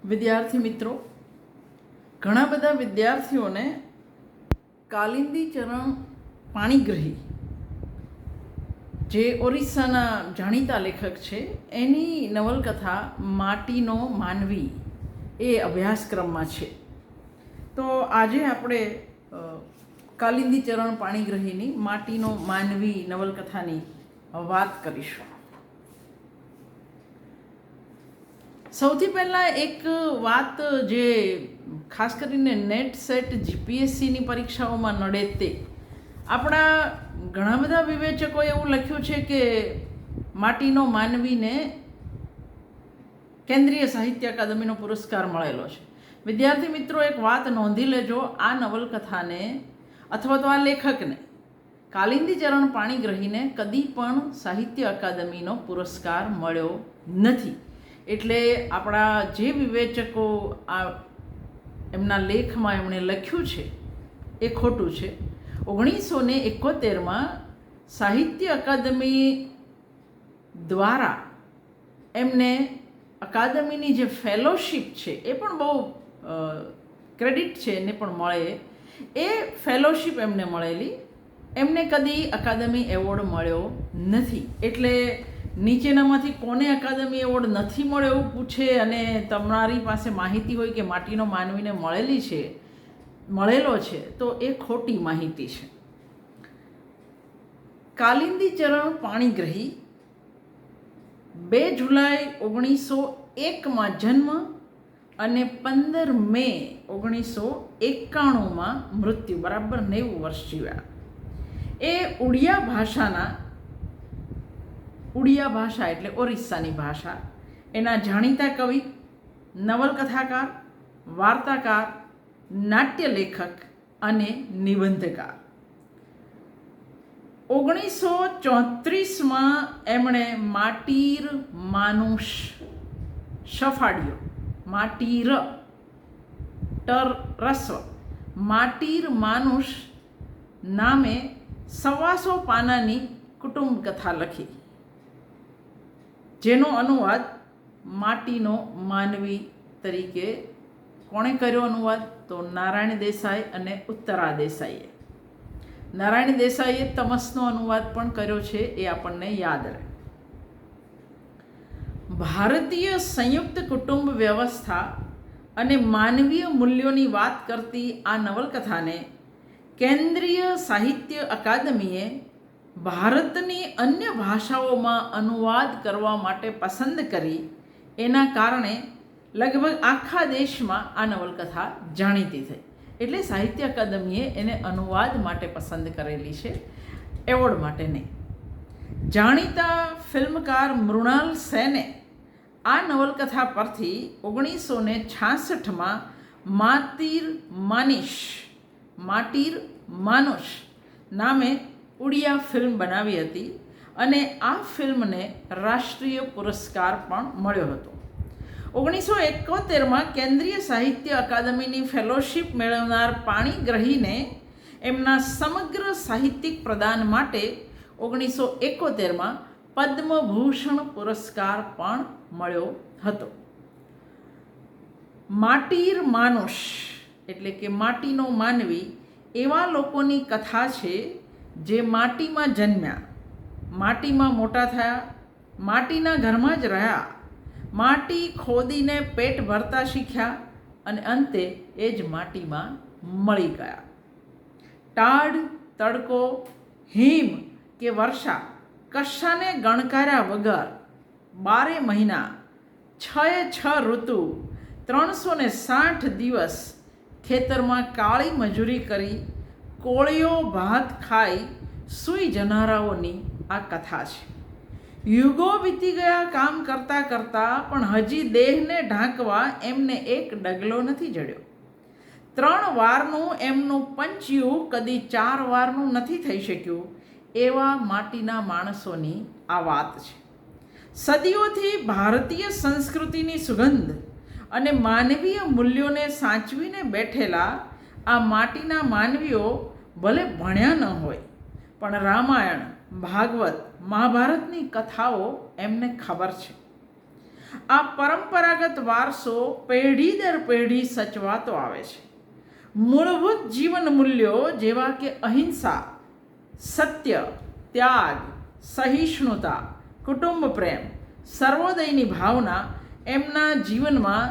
વિદ્યાર્થી મિત્રો, ઘણા બધા વિદ્યાર્થીઓને કાલિંદી ચરણ પાણીગ્રહી, જે ઓરિસ્સાના જાણીતા લેખક છે, એની નવલકથા માટીનો માનવી એ અભ્યાસક્રમમાં છે. તો આજે આપણે કાલિંદી ચરણ પાણીગ્રહીની માટીનો માનવી નવલકથાની વાત કરીશું. સૌથી પહેલાં એક વાત જે ખાસ કરીને નેટ સેટ જીપીએસસીની પરીક્ષાઓમાં નડે તે, આપણા ઘણા બધા વિવેચકોએ એવું લખ્યું છે કે માટીનો માનવીને કેન્દ્રીય સાહિત્ય અકાદમીનો પુરસ્કાર મળેલો છે. વિદ્યાર્થી મિત્રો, એક વાત નોંધી લેજો, આ નવલકથાને અથવા તો આ લેખકને, કાલિંદી ચરણ પાણીગ્રહીને કદી પણ સાહિત્ય અકાદમીનો પુરસ્કાર મળ્યો નથી. એટલે આપણા જે વિવેચકો આ એમના લેખમાં એમણે લખ્યું છે એ ખોટું છે. 1971માં સાહિત્ય અકાદમી દ્વારા એમને અકાદમીની જે ફેલોશિપ છે એ પણ બહુ ક્રેડિટ છે એને પણ મળે, એ ફેલોશિપ એમને મળેલી, એમને કદી અકાદમી એવોર્ડ મળ્યો નથી. એટલે નીચેનામાંથી કોને અકાદમી એવોર્ડ નથી મળ્યો એવું પૂછે અને તમારી પાસે માહિતી હોય કે માટીનો માનવીને મળેલો છે, તો એ ખોટી માહિતી છે. કાલિંદી ચરણ પાણીગ્રહી 2 જુલાઈ 1901માં જન્મ અને 15 મે 1991માં મૃત્યુ, બરાબર 90 વર્ષ જીવ્યા. એ ઉડિયા ભાષા એટલે ઓરિસ્સાની ભાષા, એના જાણીતા કવિ, નવલકથાકાર, વાર્તાકાર, નાટ્ય લેખક અને નિબંધકાર. 1934માં એમણે માટીર માનુષ શફાડ્યો, માટીર રસ્વ માટીર માનુષ નામે 125 પાનાની કુટુંબ કથા લખી, જેનો અનુવાદ માટીનો માનવી તરીકે કોણે કર્યો અનુવાદ? તો નારાયણ દેસાઈ અને ઉત્તરા દેસાઈએ. નારાયણ દેસાઈએ તમસનો અનુવાદ પણ કર્યો છે, એ આપણને યાદ રહે. ભારતીય સંયુક્ત કુટુંબ વ્યવસ્થા અને માનવીય મૂલ્યોની વાત કરતી આ નવલકથાને કેન્દ્રીય સાહિત્ય અકાદમીએ ભારતની અન્ય ભાષાઓમાં અનુવાદ કરવા માટે પસંદ કરી. એના કારણે લગભગ આખા દેશમાં આ નવલકથા જાણીતી થઈ. એટલે સાહિત્ય અકાદમીએ એને અનુવાદ માટે પસંદ કરેલી છે, એવોર્ડ માટે નહીં. જાણીતા ફિલ્મકાર મૃણાલ સેને આ નવલકથા પરથી 1966માં માટીર માનુષ નામે ઉડિયા ફિલ્મ બનાવી હતી અને આ ફિલ્મને રાષ્ટ્રીય પુરસ્કાર પણ મળ્યો હતો. 1971માં કેન્દ્રીય સાહિત્ય અકાદમીની ફેલોશિપ મેળવનાર પાણીગ્રહીને એમના સમગ્ર સાહિત્યિક પ્રદાન માટે 1971માં પદ્મભૂષણ પુરસ્કાર પણ મળ્યો હતો. માટીર માનુષ એટલે કે માટીનો માનવી એવા લોકોની કથા છે જે માટીમાં જન્મ્યા, માટીમાં મોટા થયા, માટીના ઘરમાં જ રહ્યા, માટી ખોદીને પેટ ભરતા શીખ્યા અને અંતે એ જ માટીમાં મળી ગયા. ટાઢ, તડકો, હિમ કે વર્ષા કશાને ગણકાર્યા વગર 12 મહિના, 6 ઋતુ, 360 દિવસ ખેતરમાં કાળી મજૂરી કરી કોળીઓ ભાત ખાઈ સૂઈ જનારાઓની આ કથા છે. યુગો વીતી ગયા કામ કરતાં કરતાં, પણ હજી દેહને ઢાંકવા એમને એક ડગલો નથી જડ્યો. 3 વારનું એમનું પંચિયું કદી 4 વારનું નથી થઈ શક્યું. એવા માટીના માણસોની આ વાત છે. સદીઓથી ભારતીય સંસ્કૃતિની સુગંધ અને માનવીય મૂલ્યોને સાચવીને બેઠેલા આ માટીના માનવીઓ ભલે ભણ્યા ન હોય, પણ રામાયણ, ભાગવત, મહાભારતની કથાઓ એમને ખબર છે. આ પરંપરાગત વારસો પેઢી દર પેઢી સચવાતો આવે છે. મૂળભૂત જીવન મૂલ્યો જેવા કે અહિંસા, સત્ય, ત્યાગ, સહિષ્ણુતા, કુટુંબ પ્રેમ, સર્વોદયની ભાવના એમના જીવનમાં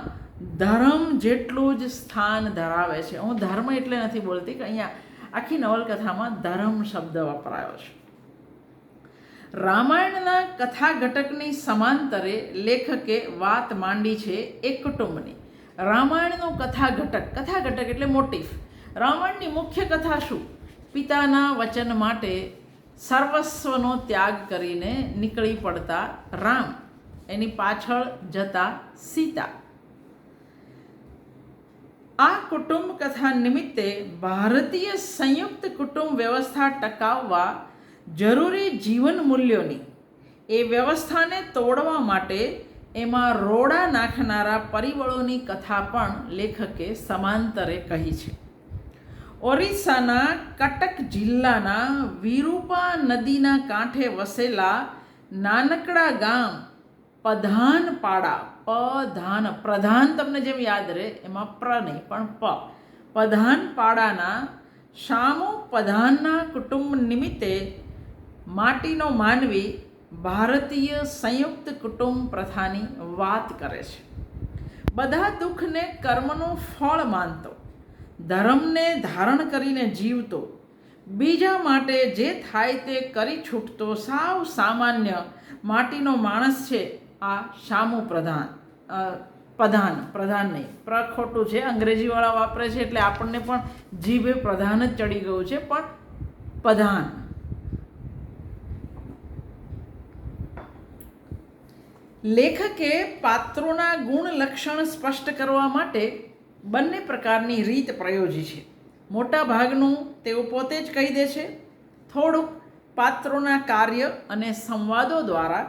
ધર્મ જેટલું જ સ્થાન ધરાવે છે. હું ધર્મ એટલે નથી બોલતી કે અહીંયા આખી નવલકથામાં ધર્મ શબ્દ વપરાયો છે. રામાયણના કથા ઘટકની સમાંતરે લેખકે વાત માંડી છે એક કુટુંબની. રામાયણનો કથા ઘટક એટલે મોટિફ. રામાયણની મુખ્ય કથા શું? પિતાના વચન માટે સર્વસ્વનો ત્યાગ કરીને નીકળી પડતા રામ, એની પાછળ જતા સીતા. આ કુટુંબ કથા નિમિત્તે ભારતીય સંયુક્ત કુટુંબ વ્યવસ્થા ટકાવવા જરૂરી જીવન મૂલ્યોની એ વ્યવસ્થાને તોડવા માટે એમાં રોડા નાખનારા પરિબળોની કથા પણ લેખકે સમાંતરે કહી છે. ઓરિસ્સાના કટક જિલ્લાના વિરૂપા નદીના કાંઠે વસેલા નાનકડા ગામ પ્રધાન તમને જેમ યાદ રહે એમાં પ્ર નહીં પણ પધાનપાડાના શામુ પધાનના કુટુંબ નિમિત્તે માટીનો માનવી ભારતીય સંયુક્ત કુટુંબ પ્રથાની વાત કરે છે. બધા દુઃખને કર્મનું ફળ માનતો, ધર્મને ધારણ કરીને જીવતો, બીજા માટે જે થાય તે કરી છૂટતો સાવ સામાન્ય માટીનો માણસ છે આ શામુ પ્રધાન નહીં, ખોટું છે, અંગ્રેજીવાળા વાપરે છે એટલે આપણને પણ જીભે પ્રધાન જ ચડી ગયું છે, પણ પધાન. લેખકે પાત્રોના ગુણ લક્ષણ સ્પષ્ટ કરવા માટે બંને પ્રકારની રીત પ્રયોજી છે. મોટા ભાગનું તેઓ પોતે જ કહી દે છે, થોડુંક પાત્રોના કાર્ય અને સંવાદો દ્વારા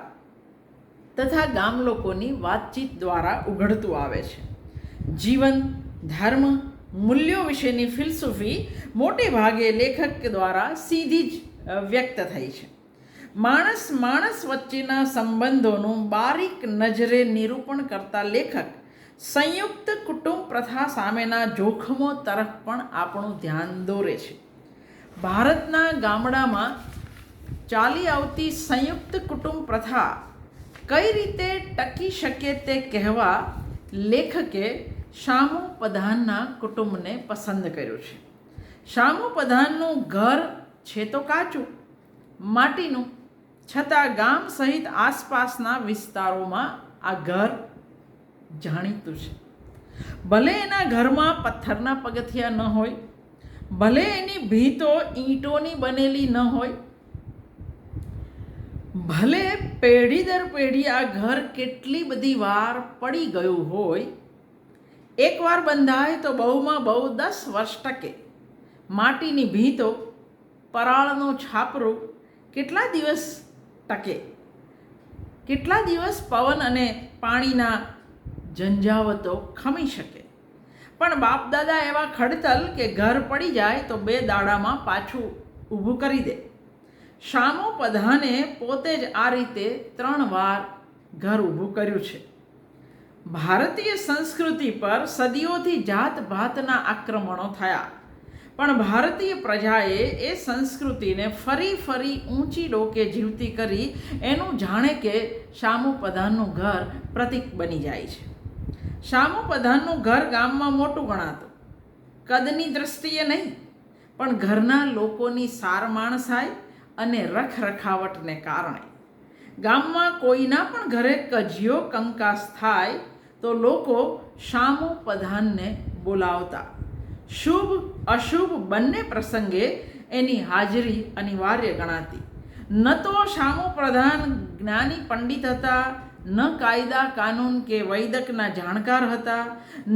તથા ગામ લોકોની વાતચીત દ્વારા ઉઘડતું આવે છે. જીવન, ધર્મ, મૂલ્યો વિશેની ફિલસૂફી મોટે ભાગે લેખક દ્વારા સીધી જ વ્યક્ત થઈ છે. માણસ વચ્ચેના સંબંધોનું બારીક નજરે નિરૂપણ કરતા લેખક સંયુક્ત કુટુંબ પ્રથા સામેના જોખમો તરફ પણ આપણું ધ્યાન દોરે છે. ભારતના ગામડામાં ચાલી આવતી સંયુક્ત કુટુંબ પ્રથા કઈ રીતે ટકી શકે તે કહેવા લેખકે શામુ પધાનના કુટુંબને પસંદ કર્યું છે. શામુ પધાનનું ઘર છે તો કાચું, માટીનું, છતાં ગામ સહિત આસપાસના વિસ્તારોમાં આ ઘર જાણીતું છે. ભલે એના ઘરમાં પથ્થરના પગથિયા ન હોય, ભલે એની ભીંતો ઈંટોની બનેલી ન હોય, ભલે પેઢી દર પેઢી આ ઘર કેટલી બધી વાર પડી ગયું હોય, એકવાર બંધાય તો બહુમાં બહુ 10 વર્ષ ટકે. માટીની ભીંતો, પરાળનું છાપરું કેટલા દિવસ ટકે? કેટલા દિવસ પવન અને પાણીના ઝંઝાવતો ખમી શકે? પણ બાપ દાદા એવા ખડતલ કે ઘર પડી જાય તો 2 દાડામાં પાછું ઊભું કરી દે. શામુ પધાને પોતે જ આ રીતે 3 વાર ઘર ઊભું કર્યું છે. ભારતીય સંસ્કૃતિ પર સદીઓથી જાત ભાતના આક્રમણો થયા, પણ ભારતીય પ્રજાએ એ સંસ્કૃતિને ફરી ઊંચી ડોકે જીવતી કરી એનું જાણે કે શામુ પધાનનું ઘર પ્રતીક બની જાય છે. શામુ પધાનનું ઘર ગામમાં મોટું ગણાતું, કદની દૃષ્ટિએ નહીં પણ ઘરના લોકોની સાર માણસાઈ અને રખરખાવટને કારણે. ગામમાં કોઈના પણ ઘરે કજિયો કંકાસ થાય તો લોકો શામુ પધાનને બોલાવતા. શુભ અશુભ બંને પ્રસંગે એની હાજરી અનિવાર્ય ગણાતી. ન તો શામુ પ્રધાન જ્ઞાની પંડિત હતા, ન કાયદા કાનૂન કે વૈદકના જાણકાર હતા,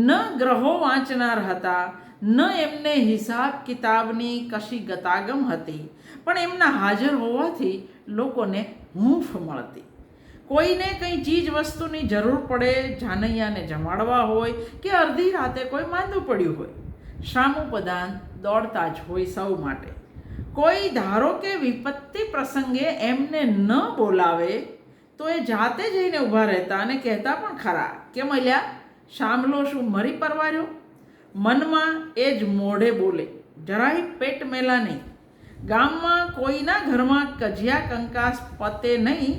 ન ગ્રહો વાંચનાર હતા, ન એમને હિસાબ કિતાબની કશી ગતાગમ હતી, પણ એમના હાજર હોવાથી લોકોને હૂંફ મળતી. કોઈને કંઈ ચીજ વસ્તુની જરૂર પડે, જાનૈયાને જમાડવા હોય કે અડધી રાતે કોઈ માંદું પડ્યું હોય, શામુ પધાન દોડતા જ હોય સૌ માટે. કોઈ ધારો કે વિપત્તિ પ્રસંગે એમને ન બોલાવે તો એ જાતે જઈને ઊભા રહેતા અને કહેતા પણ ખરા કે મલ્યા શામલો શું મરી પરવાર્યો. મનમાં એ જ મોઢે બોલે, જરાય પેટ મેલા નહીં. ગામમાં કોઈના ઘરમાં કજિયા કંકાસ પતે નહીં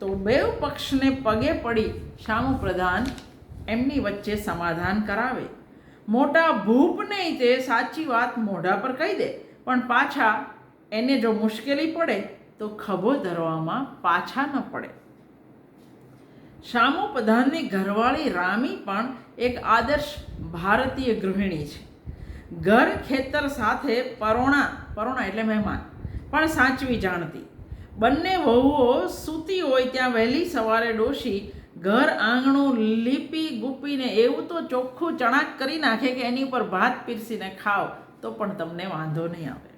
તો બેઉ પક્ષને પગે પડી શામુ પ્રધાન એમની વચ્ચે સમાધાન કરાવે. મોટા ભૂપને તે સાચી વાત મોઢા પર કહી દે, પણ પાછા એને જો મુશ્કેલી પડે તો ખભો ધરવામાં પાછા ન પડે. શામુ પ્રધાનની ઘરવાળી રામી પણ એક આદર્શ ભારતીય ગૃહિણી છે. ઘર ખેતર સાથે પરોણા એટલે મહેમાન પણ સાચવી જાણતી. બંને વહુઓ સૂતી હોય ત્યાં વહેલી સવારે ડોશી ઘર આંગણું લીપી ગુપીને એવું તો ચોખ્ખું ચણાક કરી નાખે કે એની ઉપર ભાત પીરસીને ખાઓ તો પણ તમને વાંધો નહીં આવે.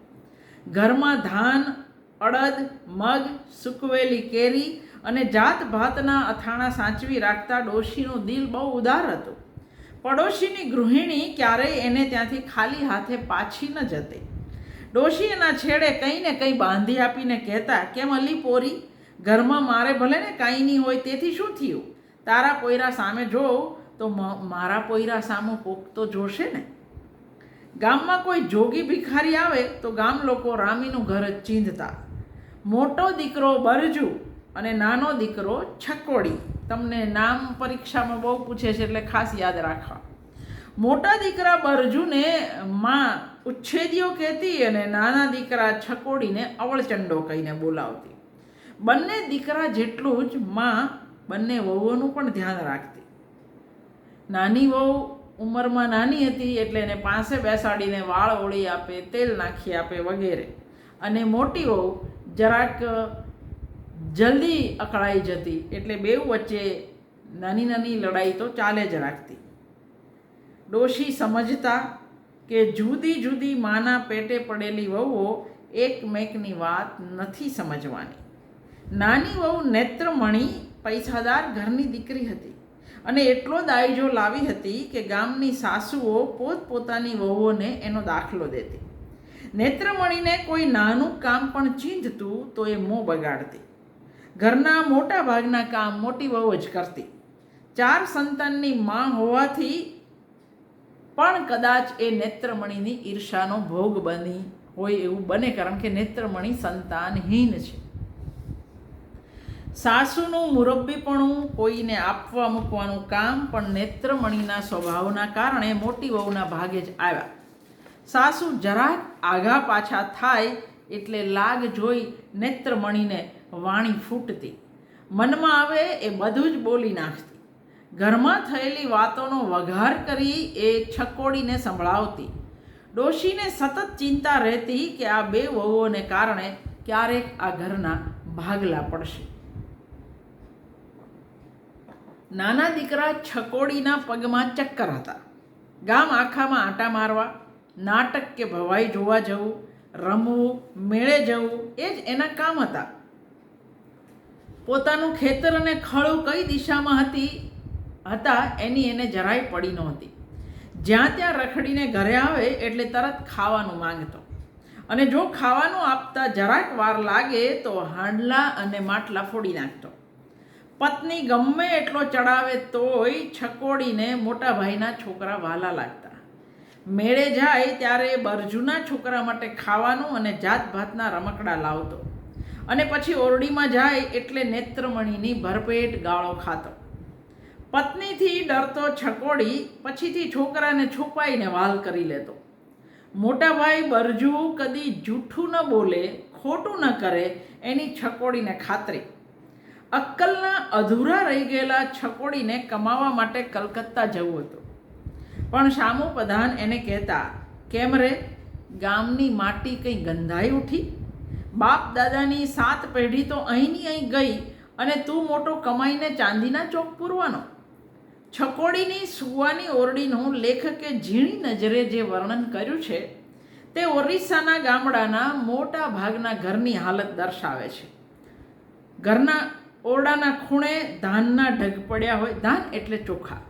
ઘરમાં ધાન, અડદ, મગ, સૂકવેલી કેરી અને જાત ભાતના અથાણા સાચવી રાખતા ડોશીનું દિલ બહુ ઉદાર હતું. પડોશીની ગૃહિણી ક્યારેય એને ત્યાંથી ખાલી હાથે પાછી ન જતી. ડોશી એના છેડે કંઈ ને કંઈ બાંધી આપીને કહેતા, કેમ અલી પોરી, ઘરમાં મારે ભલે ને કાંઈ નહીં હોય તેથી શું થયું? તારા પોયરા સામે જોઉં તો મારા પોયરા સામું કોક તો જોશે ને. ગામમાં કોઈ જોગી ભિખારી આવે તો ગામ લોકો રામીનું ઘર જ ચીંધતા. મોટો દીકરો બરજુ અને નાનો દીકરો છકોડી. તમને નામ પરીક્ષામાં બહુ પૂછે છે એટલે ખાસ યાદ રાખવા. મોટા દીકરા બરજુને માં ઉચ્છેદીઓ કહેતી અને નાના દીકરા છકોડીને અવળચંડો કહીને બોલાવતી. બંને દીકરા જેટલું જ માં બંને વહુઓનું પણ ધ્યાન રાખતી. નાની વહુ ઉંમરમાં નાની હતી એટલે એને પાસે બેસાડીને વાળ ઓળી આપે, તેલ નાખી આપે વગેરે. અને મોટી વહુ જરાક જલ્દી અકળાઈ જતી એટલે બેઉ વચ્ચે નાની નાની લડાઈ તો ચાલે જ રાખતી. ડોશી સમજતા કે જુદી જુદી માના પેટે પડેલી વહુઓ એકમેકની વાત નથી સમજવાની. નાની વહુ નેત્રમણી પૈસાદાર ઘરની દીકરી હતી અને એટલો દાયજો લાવી હતી કે ગામની સાસુઓ પોતપોતાની વહુઓને એનો દાખલો દેતી. નેત્રમણીને કોઈ નાનું કામ પણ ચીંધતું તો એ મોં બગાડતી. ઘરના મોટા ભાગના કામ મોટી વહુ જ કરતી. 4 સંતાનની માં હોવાથી પણ કદાચ એ નેત્રમણીની ઈર્ષાનો ભોગ બની હોય એવું બને, કારણ કે નેત્રમણી સંતાનહીન છે. સાસુનું મુરબ્બીપણું, કોઈને આપવા મૂકવાનું કામ પણ નેત્રમણીના સ્વભાવના કારણે મોટી વહુના ભાગે જ આવ્યા. સાસુ જરાક આઘા પાછા થાય એટલે લાગ જોઈ નેત્રમણીને વાણી ફૂટતી. મનમાં આવે એ બધું જ બોલી નાખતી. ઘરમાં થયેલી વાતોનો વઘાર કરી એ છકોડીને સંભળાવતી. ડોશીને સતત ચિંતા રહેતી કે આ બે વહુઓને કારણે ક્યારેક આ ઘરના ભાગલા પડશે. નાના દીકરા છકોડીના પગમાં ચક્કર હતા. ગામ આખામાં આંટા મારવા, નાટક કે ભવાઈ જોવા જવું, રમવું, મેળે જવું એ જ એના કામ હતા. પોતાનું ખેતર અને ખળું કઈ દિશામાં હતા એની એને જરાય પડી નહોતી. જ્યાં ત્યાં રખડીને ઘરે આવે એટલે તરત ખાવાનું માંગતો અને જો ખાવાનું આપતા જરાક વાર લાગે તો હાંડલા અને માટલા ફોડી નાખતો. પત્ની ગમે એટલો ચડાવે તોય છકોડીને મોટા ભાઈના છોકરા વહાલા લાગતા. મેળે જાય ત્યારે બરજુના છોકરા માટે ખાવાનું અને જાત ભાતના રમકડા લાવતો અને પછી ઓરડીમાં જાય એટલે નેત્રમણીની ભરપેટ ગાળો ખાતો. પત્નીથી ડરતો છકોડી પછીથી છોકરાને છુપાઈને વાલ કરી લેતો. મોટા ભાઈ બરજુ કદી જૂઠું ન બોલે, ખોટું ન કરે એની છકોડીને ખાતરી. અક્કલના અધૂરા રહી ગયેલા છકોડીને કમાવા માટે કલકત્તા જવું હતું. પણ શામુ પ્રધાન એને કહેતા, કેમ રે, ગામની માટી કંઈ ગંધાઈ ઉઠી? બાપ દાદાની 7 પેઢી તો અહીંની અહીં ગઈ અને તું મોટો કમાઈને ચાંદીના ચોક પૂરવાનો. છકોડીની સુવાની ઓરડીનું લેખકે ઝીણી નજરે જે વર્ણન કર્યું છે તે ઓરિસ્સાના ગામડાના મોટા ભાગના ઘરની હાલત દર્શાવે છે. ઘરના ઓરડાના ખૂણે ધાનના ઢગ પડ્યા હોય. ધાન એટલે ચોખા.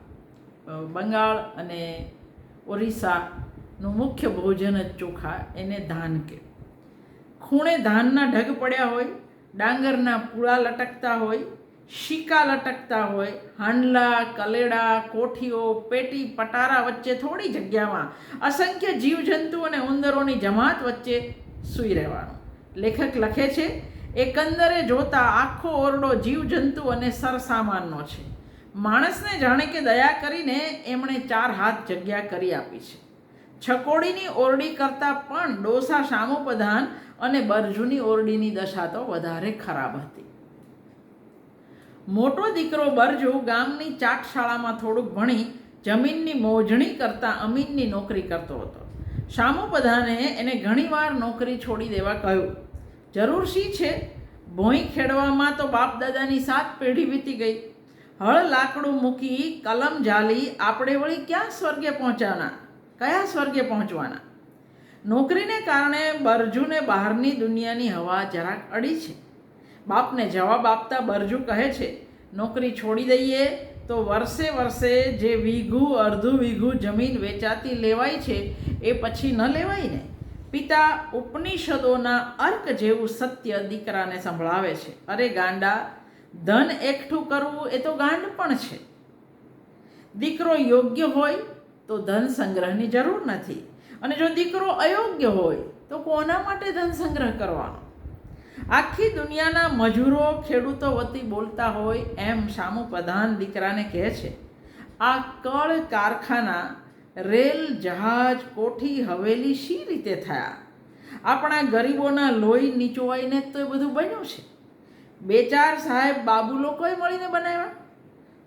બંગાળ અને ઓરિસ્સાનું મુખ્ય ભોજન જ ચોખા, એને ધાન કે. ખૂણે ધાનના ઢગ પડ્યા હોય, ડાંગરના પૂળા લટકતા હોય, શીકા લટકતા હોય, હાંડલા, કલેડા, કોઠીઓ, પેટી, પટારા વચ્ચે થોડી જગ્યામાં અસંખ્ય જીવજંતુ અને ઉંદરોની જમાત વચ્ચે સૂઈ રહેવાનું. લેખક લખે છે, એકંદરે જોતા આખો ઓરડો જીવજંતુ અને સરસામાનનો છે. માણસને જાણે કે દયા કરીને એમણે 4 હાથ જગ્યા કરી આપી છે. છકોડીની ઓરડી કરતાં પણ ડોસા શામુપધાન અને બરજુની ઓરડીની દશા તો વધારે ખરાબ હતી. મોટો દીકરો બરજુ ગામની ચાટશાળામાં થોડુંક ભણી જમીનની મોજણી કરતાં અમીનની નોકરી કરતો હતો. શામુપધાને એને ઘણીવાર નોકરી છોડી દેવા કહ્યું. જરૂર શી છે? ભોંય ખેડવામાં તો બાપ દાદાની 7 પેઢી વીતી ગઈ. હળ લાકડું મૂકી કલમ ઝાલી આપણે વળી ક્યાં સ્વર્ગે પહોંચવાના? કયા સ્વર્ગે પહોંચવાના? નોકરીને કારણે બરજુને બહારની દુનિયાની હવા જરાક અડી છે. બાપને જવાબ આપતા બરજુ કહે છે, નોકરી છોડી દઈએ તો વર્ષે વર્ષે જે વીઘું અડધું વીઘું જમીન વેચાતી લેવાય છે એ પછી ન લેવાય ને. પિતા ઉપનિષદોના અર્ક જેવું સત્ય દીકરાને સંભળાવે છે. અરે ગાંડા, ધન એકઠું કરવું એ તો ગાંડ પણ છે. દીકરો યોગ્ય હોય તો ધન સંગ્રહની જરૂર નથી, અને જો દીકરો અયોગ્ય હોય તો કોના માટે ધન સંગ્રહ કરવાનો? આખી દુનિયાના મજૂરો ખેડૂતો વતી બોલતા હોય એમ શામુપધાન દીકરાને કહે છે, આ કળ કારખાના, રેલ, જહાજ, કોઠી, હવેલી શી રીતે થયા? આપણા ગરીબોના લોહી નીચોવાઈને તો એ બધું બન્યું છે. 2-4 સાહેબ બાબુ લોકોએ મળીને બનાવ્યા.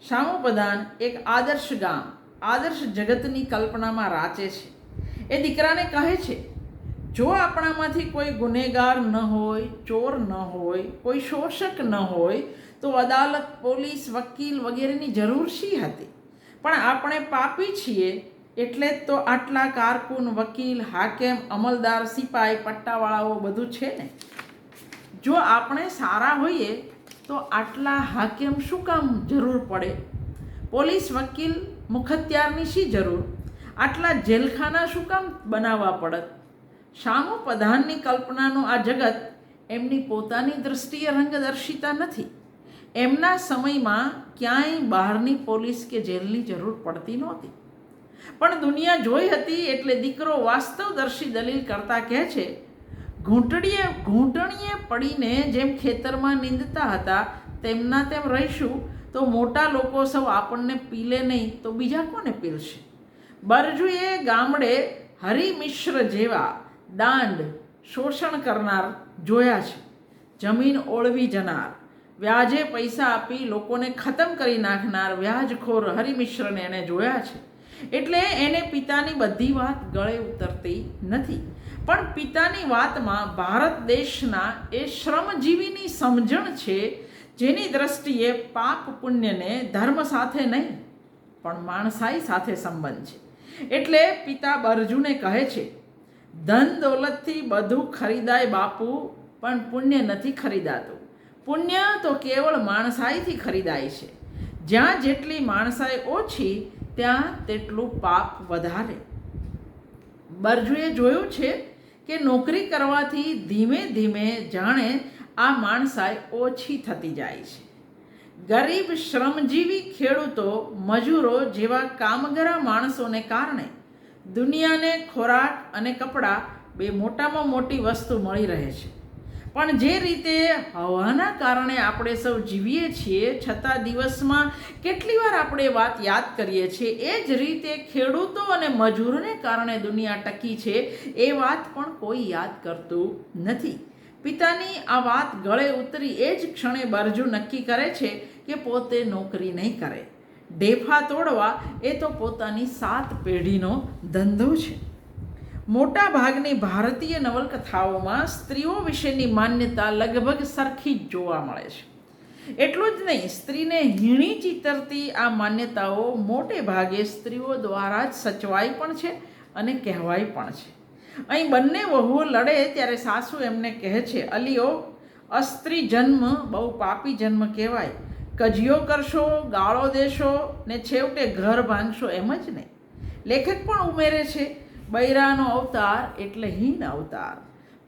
શામુપધાન એક આદર્શ ગામ, આદર્શ જગતની કલ્પનામાં રાચે છે. એ દીકરાને કહે છે, જો આપણામાંથી કોઈ ગુનેગાર ન હોય, ચોર ન હોય, કોઈ શોષક ન હોય તો અદાલત, પોલીસ, વકીલ વગેરેની જરૂર શી હતી? પણ આપણે પાપી છીએ એટલે જ તો આટલા કારકુન, વકીલ, હાકેમ, અમલદાર, સિપાઈ, પટ્ટાવાળાઓ બધું છે ને. જો આપણે સારા હોઈએ તો આટલા હાકેમ શું કામ જરૂર પડે? પોલીસ, વકીલ, મુખત્યારની શી જરૂર? આટલા જેલખાના શું કામ બનાવવા પડત? શામુપધાનની કલ્પનાનું આ જગત એમની પોતાની દૃષ્ટિએ રંગદર્શિતા નથી. એમના સમયમાં ક્યાંય બહારની પોલીસ કે જેલની જરૂર પડતી નહોતી. પણ દુનિયા જોઈ હતી એટલે દીકરો વાસ્તવદર્શી દલીલ કરતા કહે છે, ઘૂંટણીએ પડીને જેમ ખેતરમાં નીંદતા હતા તેમના તેમ રહીશું તો મોટા લોકો સૌ આપણને પીલે નહીં તો બીજા કોને પીલશે? બરજુએ ગામડે હરિમિશ્ર જેવા દાંડ, શોષણ કરનાર જોયા છે. જમીન ઓળવી જનાર, વ્યાજે પૈસા આપી લોકોને ખતમ કરી નાખનાર વ્યાજખોર હરિમિશ્રને એને જોયા છે. એટલે એને પિતાની બધી વાત ગળે ઉતરતી નથી. પણ પિતાની વાતમાં ભારત દેશના એ શ્રમજીવીની સમજણ છે જેની દ્રષ્ટિએ પાપ પુણ્યને ધર્મ સાથે નહીં પણ માણસાઈ સાથે સંબંધ છે. એટલે પિતા બરજુને કહે છે, ધન દોલતથી બધું ખરીદાય બાપુ, પણ પુણ્ય નથી ખરીદાતું. પુણ્ય તો કેવળ માણસાઈથી ખરીદાય છે. જ્યાં જેટલી માણસાઈ ઓછી ત્યાં તેટલું પાપ વધારે. બરજુએ જોયું છે કે નોકરી કરવાથી ધીમે ધીમે જાણે આ માણસાઈ ઓછી થતી જાય છે. ગરીબ, શ્રમજીવી ખેડૂતો, મજૂરો જેવા કામગરા માણસોને કારણે દુનિયાને ખોરાક અને કપડાં બે મોટામાં મોટી વસ્તુ મળી રહે છે. પણ જે રીતે હવાના કારણે આપણે સૌ જીવીએ છીએ છતાં દિવસમાં કેટલી વાર આપણે વાત યાદ કરીએ છીએ, એ જ રીતે ખેડૂતો અને મજૂરોને કારણે દુનિયા ટકી છે એ વાત પણ કોઈ યાદ કરતું નથી. પિતાની આ વાત ગળે ઉતરી એ જ ક્ષણે બરજુ નક્કી કરે છે કે પોતે નોકરી નહીં કરે. ઢેફા તોડવા એ તો પોતાની 7 પેઢીનો ધંધો છે. મોટા ભાગની ભારતીય નવલકથાઓમાં સ્ત્રીઓ વિશેની માન્યતા લગભગ સરખી જ જોવા મળે છે. એટલું જ નહીં, સ્ત્રીને હીણી ચિતરતી આ માન્યતાઓ મોટે ભાગે સ્ત્રીઓ દ્વારા જ સચવાઈ પણ છે અને કહેવાય પણ છે. અહીં બંને વહુઓ લડે ત્યારે સાસુ એમને કહે છે, અલીઓ, અસ્ત્રી જન્મ બહુ પાપી જન્મ કહેવાય. કજિયો કરશો, ગાળો દેશો ને છેવટે ઘર ભાંગશો એમ જ નહીં. લેખક પણ ઉમેરે છે, બૈરાનો અવતાર એટલે હીન અવતાર.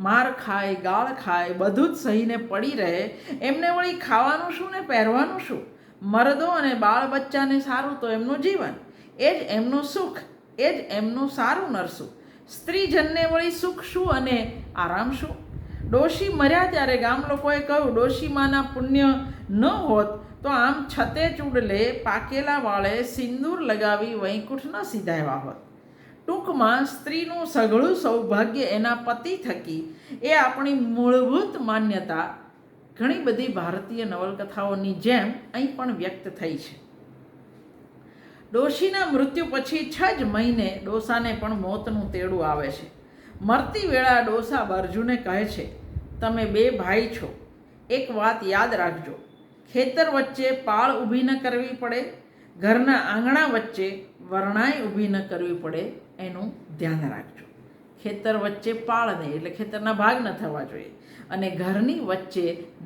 માર ખાય, ગાળ ખાય, બધું જ સહીને પડી રહે. એમને વળી ખાવાનું શું ને પહેરવાનું શું? મરદો અને બાળ બચ્ચાને સારું તો એમનું જીવન, એ જ એમનું સુખ, એ જ એમનું સારું નરસું. સ્ત્રીજનને વળી સુખ શું અને આરામ શું? ડોશી મર્યા ત્યારે ગામ લોકોએ કહ્યું, ડોશીમાના પુણ્ય ન હોત તો આમ છતે ચૂડલે પાકેલા વાળે સિંદૂર લગાવી વૈકુંઠ ન સીધાવ્યા હોત. ટૂંકમાં સ્ત્રીનું સઘળું સૌભાગ્ય એના પતિ થકી, એ આપણી મૂળભૂત માન્યતા ઘણી બધી ભારતીય નવલકથાઓની જેમ અહીં પણ વ્યક્ત થઈ છે. ડોશીના મૃત્યુ પછી 6 જ મહિને ડોસાને પણ મોતનું તેડું આવે છે. મરતી વેળા ડોસા બરજુને કહે છે, તમે 2 ભાઈ છો, એક વાત યાદ રાખજો, ખેતર વચ્ચે પાળ ઊભી ન કરવી પડે, ઘરના આંગણા વચ્ચે વરણાઈ ઊભી ન કરવી પડે, એનું ધ્યાન રાખજો. ખેતર વચ્ચે પાળ નહીં, એટલે ખેતરના ભાગ ન થવા જોઈએ, અને ઘરની વચ્ચે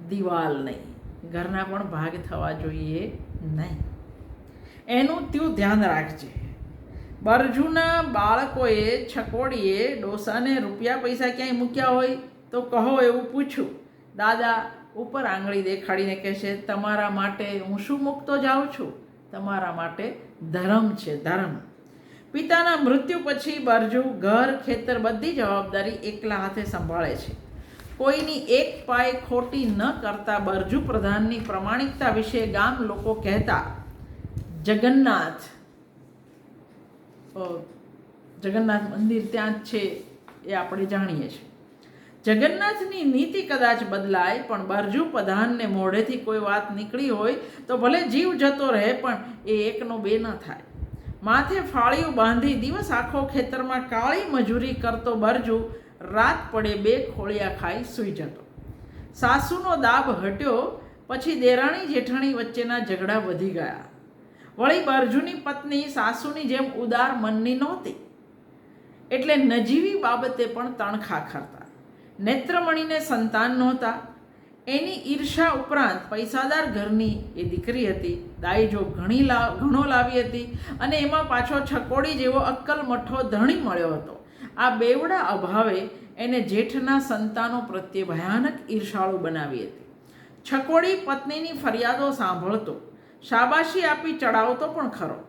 દિવાલ નહીં, ઘરના પણ ભાગ થવા જોઈએ નહીં. એનું તું ધ્યાન રાખજે. બરજુના બાળકોએ છકોડીએ ડોસાને રૂપિયા પૈસા ક્યાંય મૂક્યા હોય તો કહો એવું પૂછ્યું. દાદા ઉપર આંગળી દેખાડીને કહેશે, તમારા માટે હું શું મૂકતો જાઉં છું? તમારા માટે ધર્મ છે, ધર્મ. પિતાના મૃત્યુ પછી બરજુ ઘર, ખેતર, બધી જવાબદારી એકલા હાથે સંભાળે છે. કોઈની એક પાય ખોટી ન કરતા બરજુ પ્રધાનની પ્રમાણિકતા વિશે ગામ લોકો કહેતા. જગન્નાથ મંદિર ત્યાં જ છે, એ આપણે જાણીએ છીએ. જગન્નાથની નીતિ કદાચ બદલાય, પણ બરજુ પ્રધાનને મોઢેથી કોઈ વાત નીકળી હોય તો ભલે જીવ જતો રહે, પણ એ 1નો 2 ન થાય. માથે ફાળિયું બાંધી દિવસ આખો ખેતરમાં કાળી મજૂરી કરતો બરજુ રાત પડે 2 ખોળિયા ખાઈ સૂઈ જતો. સાસુનો દાબ હટ્યો પછી દેરાણી જેઠાણી વચ્ચેના ઝઘડા વધી ગયા. વળી બરજુની પત્ની સાસુની જેમ ઉદાર મનની નહોતી, એટલે નજીવી બાબતે પણ તણખા ખરતા. નેત્રમણીને સંતાન નહોતા, એની ઈર્ષા ઉપરાંત પૈસાદાર ઘરની એ દીકરી હતી, દાઈજો ઘણો લાવી હતી, અને એમાં પાછો છકોડી જેવો અક્કલ મઠ્ઠો ધણી મળ્યો હતો. આ બેવડા અભાવે એને જેઠના સંતાનો પ્રત્યે ભયાનક ઈર્ષાળુ બનાવી હતી. છકોડી પત્નીની ફરિયાદો સાંભળતો, શાબાશી આપી ચડાવતો પણ ખરો,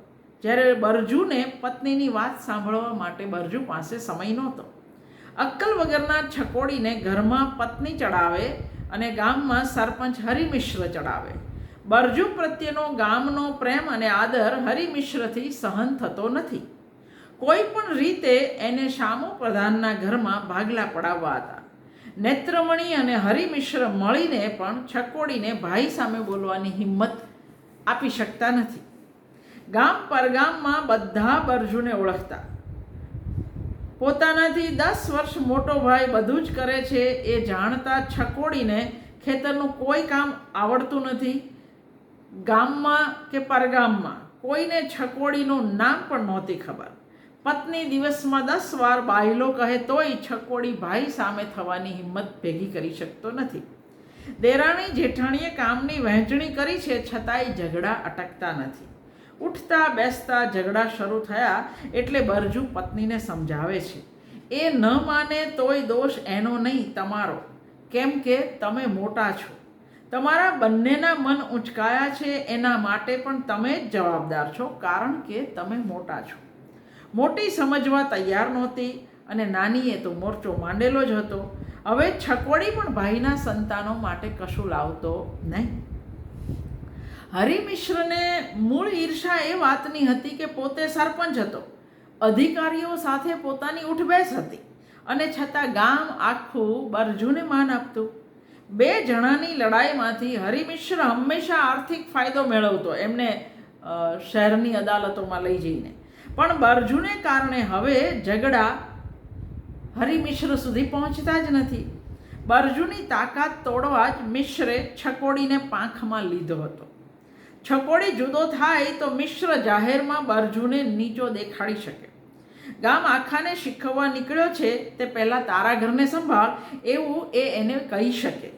જ્યારે બરજુને પત્નીની વાત સાંભળવા માટે બરજુ પાસે સમય નહોતો. અક્કલ વગરના છકોડીને ઘરમાં પત્ની ચડાવે અને ગામમાં સરપંચ હરિમિશ્ર ચડાવે. બરજુ પ્રત્યેનો ગામનો પ્રેમ અને આદર હરિમિશ્રથી સહન થતો નથી. કોઈ પણ રીતે એને શામુ પ્રધાનના ઘરમાં ભાગલા પડાવવા હતા. નેત્રમણી અને હરિમિશ્ર મળીને પણ છકોડીને ભાઈ સામે બોલવાની હિંમત આપી શકતા નથી. ગામ પરગામમાં બધા બરજુને ઓળખતા. પોતાનાથી 10 વર્ષ મોટો ભાઈ બધું જ કરે છે એ જાણતા છકોડીને ખેતરનું કોઈ કામ આવડતું નથી. ગામમાં કે પરગામમાં કોઈને છકોડીનું નામ પણ નહોતી ખબર. પત્ની દિવસમાં 10 વાર બાયલો કહે તોય છકોડી ભાઈ સામે થવાની હિંમત ભેગી કરી શકતો નથી. દેરાણી જેઠાણીએ કામની વહેંચણી કરી છે, છતાંય ઝઘડા અટકતા નથી. ઉઠતા બેસતા ઝઘડા શરૂ થયા એટલે બરજુ પત્નીને સમજાવે છે, એ ન માને તોય દોષ એનો નહીં, તમારો. કેમ કે તમે મોટા છો. તમારા બંનેના મન ઊંચકાયા છે, એના માટે પણ તમે જ જવાબદાર છો, કારણ કે તમે મોટા છો. મોટી સમજવા તૈયાર નહોતી અને નાનીએ તો મોરચો માંડેલો જ હતો. હવે છકોડી પણ ભાઈના સંતાનો માટે કશું લાવતો નહીં. હરિમિશ્રને મૂળ ઈર્ષા એ વાતની હતી કે પોતે સરપંચ હતો, અધિકારીઓ સાથે પોતાની ઉઠબેસ હતી, અને છતાં ગામ આખું બરજુને માન આપતું. 2 જણાની લડાઈમાંથી હરિમિશ્ર હંમેશા આર્થિક ફાયદો મેળવતો, એમને શહેરની અદાલતોમાં લઈ જઈને. પણ બરજુને કારણે હવે ઝઘડા હરિમિશ્ર સુધી પહોંચતા જ નથી. બરજુની તાકાત તોડવા જ મિશ્રે છકોડીને પાંખમાં લીધો હતો. છકોડી જુદો થાય તો મિશ્ર જાહેરમાં બરજુને નીચો દેખાડી શકે. ગામ આખાને શીખવવા નીકળ્યો છે તે પહેલાં તારા ઘરને સંભાળ, એવું એ એને કહી શકે.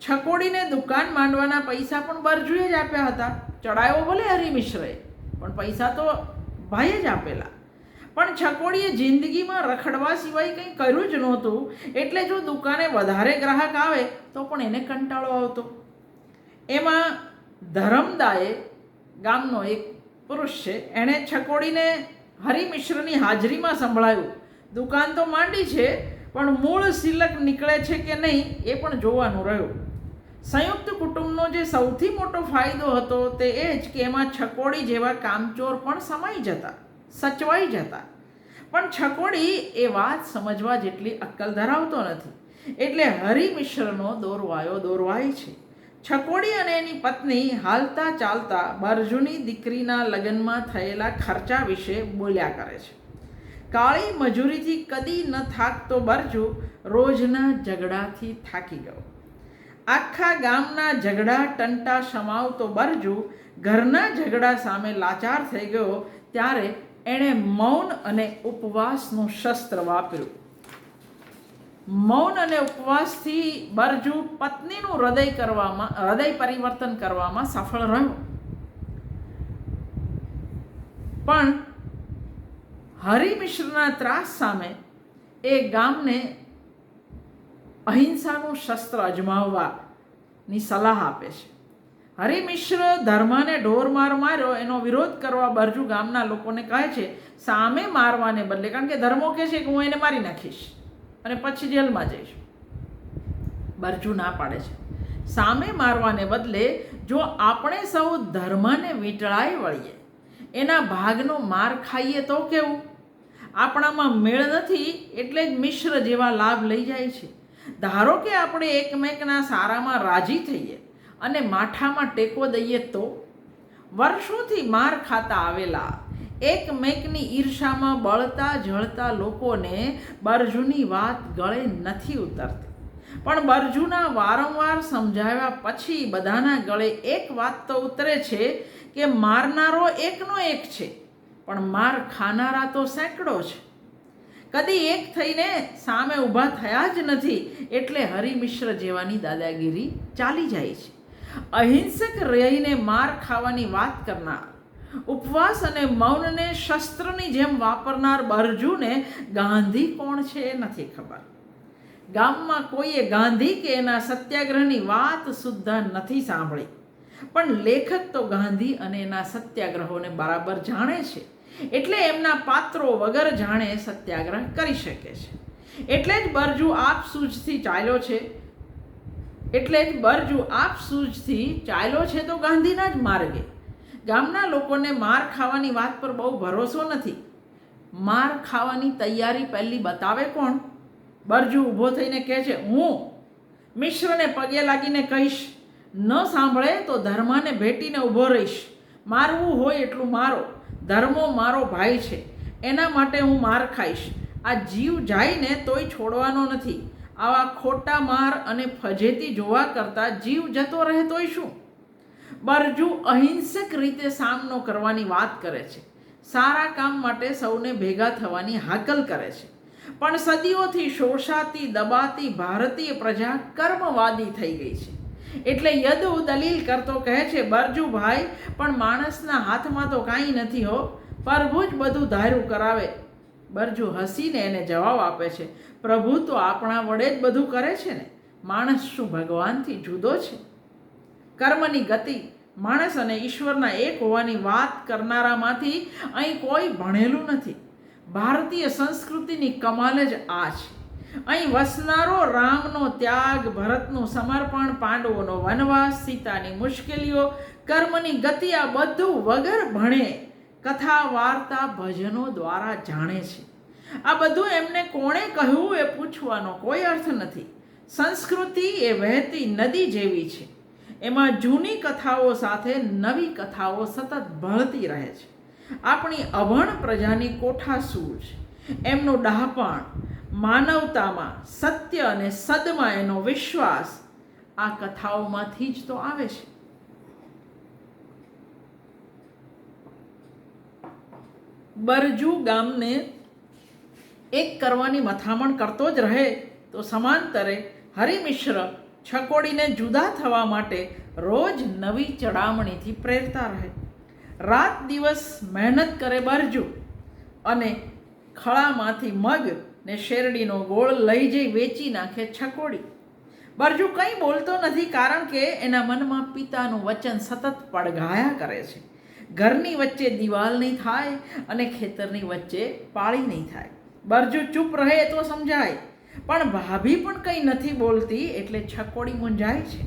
છકોડીને દુકાન માંડવાના પૈસા પણ બરજુએ જ આપ્યા હતા. ચડાયો ભલે હરિમિશ્રએ, પણ પૈસા તો ભાઈએ જ આપેલા. પણ છકોડીએ જિંદગીમાં રખડવા સિવાય કંઈ કર્યું જ નહોતું, એટલે જો દુકાને વધારે ગ્રાહક આવે તો પણ એને કંટાળો આવતો. એમાં ધરમદાએ, ગામનો એક પુરુષ છે, એણે છકોડીને હરિમિશ્રની હાજરીમાં સંભળાયું, દુકાન તો માંડી છે પણ મૂળ સિલક નીકળે છે કે નહીં એ પણ જોવાનું રહ્યું. સંયુક્ત કુટુંબનો જે સૌથી મોટો ફાયદો હતો તે એ જ કે એમાં છકોડી જેવા કામચોર પણ સમાઈ જતા, સચવાઈ જતા. પણ છકોડી એ વાત સમજવા જેટલી અક્કલ ધરાવતો નથી, એટલે હરિમિશ્રનો દોરવાય છે. છકોડી અને એની પત્ની હાલતા ચાલતા બરજુની દીકરીના લગ્નમાં થયેલા ખર્ચા વિશે બોલ્યા કરે છે. કાળી મજૂરીથી કદી ન થાકતો બરજુ રોજના ઝઘડાથી થાકી ગયો. આખા ગામના ઝઘડા ટંટા સમાવતો બરજુ ઘરના ઝઘડા સામે લાચાર થઈ ગયો, ત્યારે એણે મૌન અને ઉપવાસનું શસ્ત્ર વાપર્યું. મૌન અને ઉપવાસથી બરજુ પત્નીનું હૃદય પરિવર્તન કરવામાં સફળ રહ્યો. પણ હરિમિશ્રના ત્રાસ સામે એ ગામને અહિંસાનું શસ્ત્ર અજમાવવાની સલાહ આપે છે. હરિમિશ્ર ધર્મને ઢોરમાર માર્યો એનો વિરોધ કરવા બરજુ ગામના લોકોને કહે છે, સામે મારવાને બદલે, કારણ કે ધર્મો કહે છે કે હું એને મારી નાખીશ અને પછી જેલમાં જઈશ. બરજુ ના પાડે છે, સામે મારવાને બદલે જો આપણે સૌ ધર્મને વીંટળાઈ વળીએ, એના ભાગનો માર ખાઈએ તો કેવું? આપણામાં મેળ નથી એટલે જ મિશ્ર જેવા લાભ લઈ જાય છે. ધારો કે આપણે એકમેકના સારામાં રાજી થઈએ અને માઠામાં ટેકો દઈએ તો? વર્ષોથી માર ખાતા આવેલા એકમેકની ઈર્ષામાં બળતા જળતા લોકોને બરજુની વાત ગળે નથી ઉતરતી. પણ બરજુના વારંવાર સમજાવ્યા પછી બધાના ગળે એક વાત તો ઉતરે છે કે મારનારો એકનો એક છે, પણ માર ખાનારા તો સેંકડો છે. કદી એક થઈને સામે ઊભા થયા જ નથી, એટલે હરિમિશ્ર જેવાની દાદાગીરી ચાલી જાય છે. અહિંસક રહીને માર ખાવાની વાત કરનાર, ઉપવાસ અને મૌનને શસ્ત્રની જેમ વાપરનાર બરજુને ગાંધી કોણ છે એ નથી ખબર. ગામમાં કોઈએ ગાંધી કે એના સત્યાગ્રહની વાત સુદ્ધા નથી સાંભળી. પણ લેખક તો ગાંધી અને એના સત્યાગ્રહોને બરાબર જાણે છે, એટલે એમના પાત્રો વગર જાણે સત્યાગ્રહ કરી શકે છે. એટલે જ બરજુ આપસૂઝથી ચાલ્યો છે તો ગાંધીના જ માર્ગે. ગામના લોકોને માર ખાવાની વાત પર બહુ ભરોસો નથી. માર ખાવાની તૈયારી પહેલી બતાવે કોણ? બરજુ ઊભો થઈને કહે છે, હું મિશ્રને પગે લાગીને કહીશ, ન સાંભળે તો ધર્માને ભેટીને ઊભો રહીશ. મારવું હોય એટલું મારો, ધર્મો મારો ભાઈ છે, એના માટે હું માર ખાઈશ. આ જીવ જાય ને તોય છોડવાનો નથી. આવા ખોટા માર અને ફજેતી જોવા કરતાં જીવ જતો રહે તોય શું? બરજુ અહિંસક રીતે સામનો કરવાની વાત કરે છે, સારા કામ માટે સૌને ભેગા થવાની હાકલ કરે છે. પણ સદીઓથી શોષાતી દબાતી ભારતીય પ્રજા કર્મવાદી થઈ ગઈ છે. એટલે યદુ દલીલ કરતો કહે છે, બરજુભાઈ, પણ માણસના હાથમાં તો કાંઈ નથી હો, પ્રભુ જ બધું ધાર્યું કરાવે. બરજુ હસીને એને જવાબ આપે છે, પ્રભુ તો આપણા વડે જ બધું કરે છે ને, માણસ શું ભગવાનથી જુદો છે? કર્મની ગતિ, માણસ અને ઈશ્વરના એક હોવાની વાત કરનારામાંથી અહીં કોઈ ભણેલું નથી. ભારતીય સંસ્કૃતિની કમાલ જ આ છે. અહીં વસનારો રામનો ત્યાગ, ભરતનું સમર્પણ, પાંડવોનો વનવાસ, સીતાની મુશ્કેલીઓ, કર્મની ગતિ, આ બધું વગર ભણે કથા વાર્તા ભજનો દ્વારા જાણે છે. આ બધું એમને કોણે કહ્યું એ પૂછવાનો કોઈ અર્થ નથી. સંસ્કૃતિ એ વહેતી નદી જેવી છે, એમાં જૂની કથાઓ સાથે નવી કથાઓ સતત ભળતી રહે છે. આપણી અભણ પ્રજાની કોઠાસૂઝ, એમનું ડહાપણ, માનવતામાં, સત્ય અને સદમાં એનો વિશ્વાસ, આ કથાઓમાંથી જ તો આવે છે. બરજુ ગામને એક કરવાની મથામણ કરતો જ રહે તો સમાંતરે હરિમિશ્ર છકોડીને જુદા થવા માટે રોજ નવી ચડામણીથી પ્રેરતા રહે. રાત દિવસ મહેનત કરે બરજુ અને ખળામાંથી મગ ને શેરડીનો ગોળ લઈ જઈ વેચી નાખે છકોડી. બરજુ કંઈ બોલતો નથી, કારણ કે એના મનમાં પિતાનું વચન સતત પડઘાયા કરે છે. ઘરની વચ્ચે દિવાલ નહીં થાય અને ખેતરની વચ્ચે પાળી નહીં થાય. બરજુ ચૂપ રહે તો સમજાય, પણ ભાભી પણ કંઈ નથી બોલતી એટલે છકોડી મૂંઝાય છે.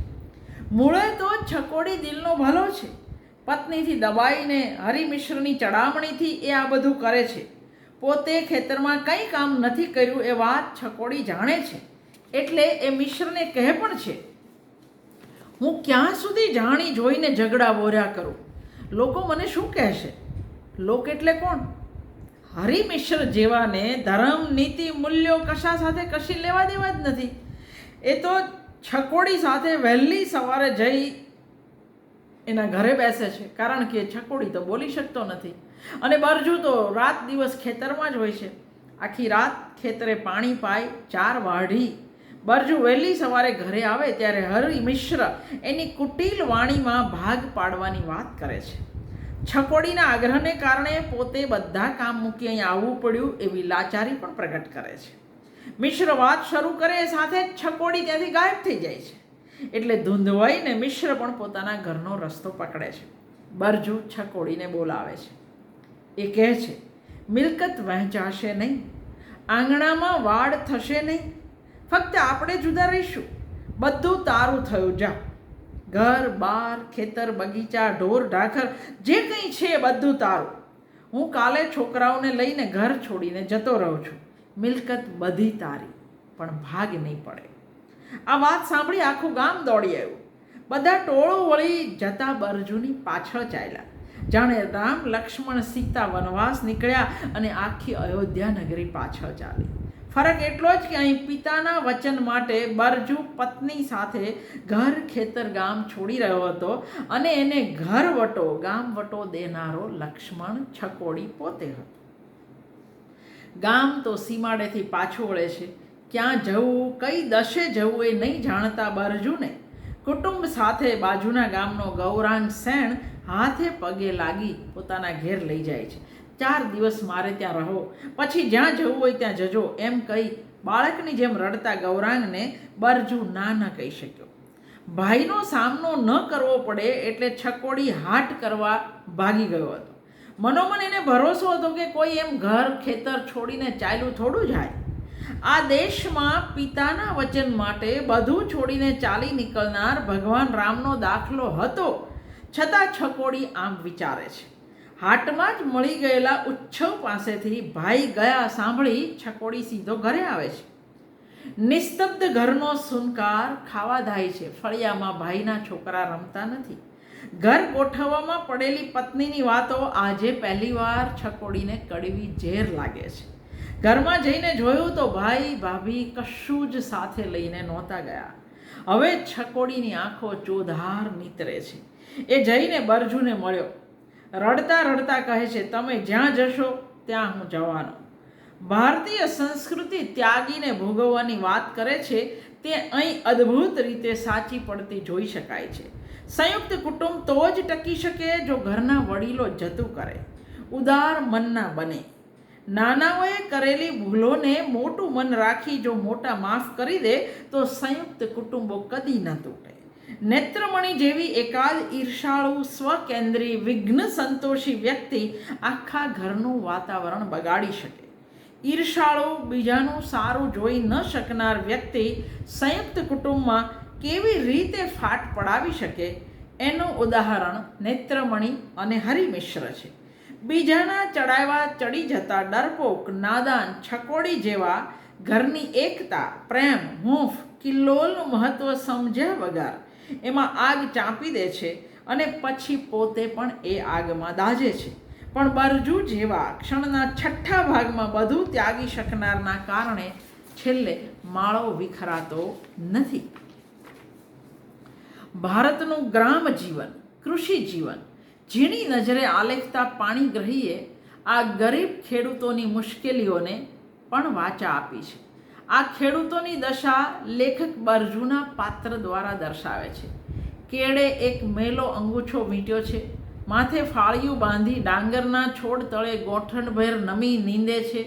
મૂળે તો છકોડી દિલનો ભલો છે. પત્નીથી દબાઈને હરિમિશ્રની ચડામણીથી એ આ બધું કરે છે. પોતે ખેતરમાં કંઈ કામ નથી કર્યું એ વાત છકોડી જાણે છે, એટલે એ મિશ્રને કહે પણ છે, હું ક્યાં સુધી જાણી જોઈને ઝઘડા બોર્યા કરું? લોકો મને શું કહેશે? લોક એટલે કોણ? હરિમિશ્ર જેવાને ધર્મ, નીતિ, મૂલ્યો કશા સાથે કશી લેવા દેવા જ નથી. એ તો છકોડી સાથે વહેલી સવારે જઈ એના ઘરે બેસે છે, કારણ કે છકોડી તો બોલી શકતો નથી અને બરજુ તો રાત દિવસ ખેતરમાં જ હોય છે. આખી રાત ખેતરે પાણી પાય, 4 વાઢી. બરજુ વહેલી સવારે ઘરે આવે ત્યારે હરિમિશ્ર એની કુટિલ વાણીમાં ભાગ પાડવાની વાત કરે છે. છકોડીના આગ્રહને કારણે પોતે બધા કામ મૂકી અહીં આવવું પડ્યું એવી લાચારી પણ પ્રગટ કરે છે. મિશ્ર વાત શરૂ કરે એ સાથે જ છકોડી ત્યાંથી ગાયબ થઈ જાય છે. એટલે ધૂંધવાઈને મિશ્ર પણ પોતાના ઘરનો રસ્તો પકડે છે. બરજુ છકોડીને બોલાવે છે. એ કહે છે, મિલકત વહેંચાશે નહીં, આંગણામાં વાડ થશે નહીં, ફક્ત આપણે જુદા રહીશું. બધું તારું થયું, જા. ઘર બાર, ખેતર, બગીચા, ઢોર ઢાખર જે કંઈ છે એ બધું તારું. હું કાલે છોકરાઓને લઈને ઘર છોડીને જતો રહું છું. મિલકત બધી તારી, પણ ભાગ નહીં પડે. આ વાત સાંભળી આખું ગામ દોડી આવ્યું. બધા ટોળું વળી જતા બરજુની પાછળ ચાલ્યા, જાણે રામ, લક્ષ્મણ, સીતા વનવાસ નીકળ્યા અને આખી અયોધ્યા નગરી પાછળ ચાલી. ફરક એટલો જ કે અહીં પિતાના વચન માટે બરજુ પત્ની સાથે ઘર, ખેતર, ગામ છોડી રહ્યો હતો અને એને ઘર વટો, ગામ વટો દેનારો લક્ષ્મણ છકોડી પોતે હતો. ગામ તો સીમાડેથી પાછું વળે છે. ક્યાં જવું, કઈ દશે જવું એ નહીં જાણતા બરજુને કુટુંબ સાથે બાજુના ગામનો ગૌરાંગ સેણ હાથે પગે લાગી પોતાના ઘેર લઈ જાય છે. 4 દિવસ મારે ત્યાં રહો, પછી જ્યાં જવું હોય ત્યાં જજો એમ કહી બાળકની જેમ રડતા ગૌરાંગને બરજુ ના ન કહી શક્યો. ભાઈનો સામનો ન કરવો પડે એટલે છકોડી હાટ કરવા ભાગી ગયો હતો. મનોમન એને ભરોસો હતો કે કોઈ એમ ઘર, ખેતર છોડીને ચાલ્યું થોડું જાય. આ દેશમાં પિતાના વચન માટે બધું છોડીને ચાલી નીકળનાર ભગવાન રામનો દાખલો હતો, છતાં છકોડી આમ વિચારે છે. હાટમાં જ મળી ગયેલા ઉચ્છવ પાસેથી ભાઈ ગયા સાંભળી છકોડી સીધો ઘરે આવે છે. નિસ્તબ્ધ ઘરનો સુનકાર ખાવાધાય છે. ફળિયામાં ભાઈના છોકરા રમતા નથી. ઘર ગોઠવવામાં પડેલી પત્નીની વાતો આજે પહેલીવાર છકોડીને કડવી ઝેર લાગે છે. ઘરમાં જઈને જોયું તો ભાઈ ભાભી કશું જ સાથે લઈને નહોતા ગયા. હવે છકોડીની આંખો ચોધાર નીતરે છે. એ જઈને બરજુને મળ્યો. રડતા રડતા કહે છે, તમે જ્યાં જશો ત્યાં હું જવાનો. ભારતીય સંસ્કૃતિ ત્યાગીને ભોગવવાની વાત કરે છે તે અહીં અદ્ભુત રીતે સાચી પડતી જોઈ શકાય છે. સંયુક્ત કુટુંબ તો જ ટકી શકે જો ઘરના વડીલો જતું કરે, ઉદાર મનના બને. નાનાઓએ કરેલી ભૂલોને મોટું મન રાખી જો મોટા માફ કરી દે તો સંયુક્ત કુટુંબો કદી ન તૂટે. નેત્રમણી જેવી એકાદ ઈર્ષાળુ, સ્વકેન્દ્રી, વિઘ્ન સંતોષી વ્યક્તિ આખા ઘરનું વાતાવરણ બગાડી શકે. ઈર્ષાળુ, બીજાનું સારું જોઈ ન શકનાર વ્યક્તિ સંયુક્ત કુટુંબમાં કેવી રીતે ફાટ પડાવી શકે એનું ઉદાહરણ નેત્રમણી અને હરિમિશ્ર છે. બીજાના ચડાવ્યા ચડી જતા ડરપોક, નાદાન છકોડી જેવા ઘરની એકતા, પ્રેમ, હૂંફ, કિલ્લોલનું મહત્ત્વ સમજ્યા વગર એમાં આગ ચાંપી દે છે અને પછી પોતે પણ એ આગમાં દાઝે છે. પણ બરજુ જેવા ક્ષણના 6ઠ્ઠા ભાગમાં બધું ત્યાગી શકનારના કારણે છેલ્લે માળો વિખરાતો નથી. ભારતનું ગ્રામ જીવન, કૃષિ જીવન ઝીણી નજરે આલેખતા પાણીગ્રહીએ આ ગરીબ ખેડૂતોની મુશ્કેલીઓને પણ વાચા આપી છે. આ ખેડૂતોની દશા લેખક બરજુના પાત્ર દ્વારા દર્શાવે છે. કેળે એક મેલો અંગૂછો વીંટ્યો છે, માથે ફાળિયું બાંધી ડાંગરના છોડ તળે ગોઠણભેર નમી નીંદે છે.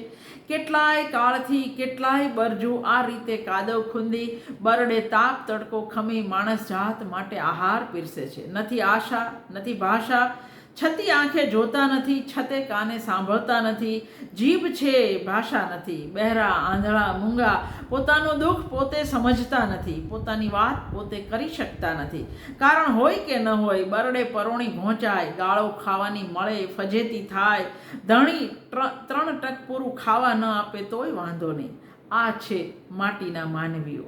કેટલાય કાળથી કેટલાય બરજુ આ રીતે કાદવ ખૂંદી બરડે તાપ તડકો ખમી માણસ જાત માટે આહાર પીરસે છે. નથી આશા નથી ભાષા, છતી આંખે જોતા નથી, છતે કાને સાંભળતા નથી, જીભ છે ભાષા નથી. બહેરા આંધળા મૂંગા પોતાનું દુઃખ પોતે સમજતા નથી, પોતાની વાત પોતે કરી શકતા નથી. કારણ હોય કે ન હોય બરડે પરોણી પહોંચાય, ગાળો ખાવાની મળે ફજેતી થાય, ધણી 3 ટક પૂરું ખાવા ન આપે તોય વાંધો નહીં. આ છે માટીના માનવીઓ.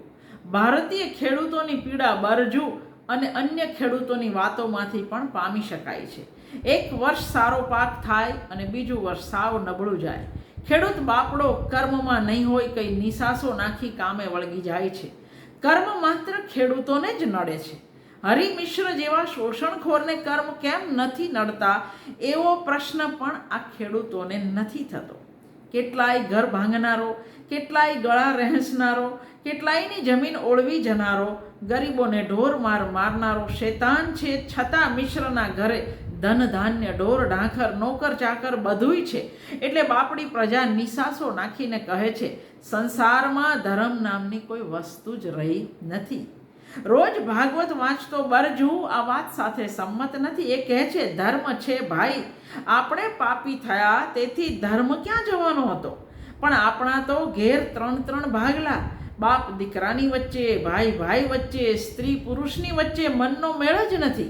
ભારતીય ખેડૂતોની પીડા બરજુ અને અન્ય ખેડૂતોની વાતોમાંથી પણ પામી શકાય છે. એક વર્ષ સારો પાક થાય અને બીજું વર્ષ સાવ નબળું જાય. ખેડૂત બાપડો કર્મમાં નહીં હોય કંઈ નિશાસો નાખી કામે વળગી જાય છે. કર્મ માત્ર ખેડૂતોને જ નડે છે. હરિ મિશ્ર જેવા શોષણખોરને કર્મ કેમ નથી નડતા એવો પ્રશ્ન પણ આ ખેડૂતોને નથી થતો. કેટલાય ઘર ભાંગનારો, કેટલાય ગળા રહેસનારો, કેટલાયની જમીન ઓળવી જનારો, ગરીબોને ઢોર મારનારો શેતાન છે, છતાં મિશ્રના ઘરે ધન ધાન્ય ઢોર ઢાંખર નોકર ચાકર બધુંય છે. એટલે બાપડી પ્રજા નિશાસો નાખીને કહે છે, સંસારમાં ધર્મ નામની કોઈ વસ્તુ જ રહી નથી. રોજ ભાગવત વાંચતો બરજુ આ વાત સાથે સંમત નથી. એ કહે છે, ધર્મ છે ભાઈ, આપણે પાપી થયા તેથી ધર્મ ક્યાં જવાનો હતો? પણ આપણા તો ઘેર 3 ભાગલા, બાપ દીકરાની વચ્ચે, ભાઈ ભાઈ વચ્ચે, સ્ત્રી પુરુષની વચ્ચે મનનો મેળ જ નથી.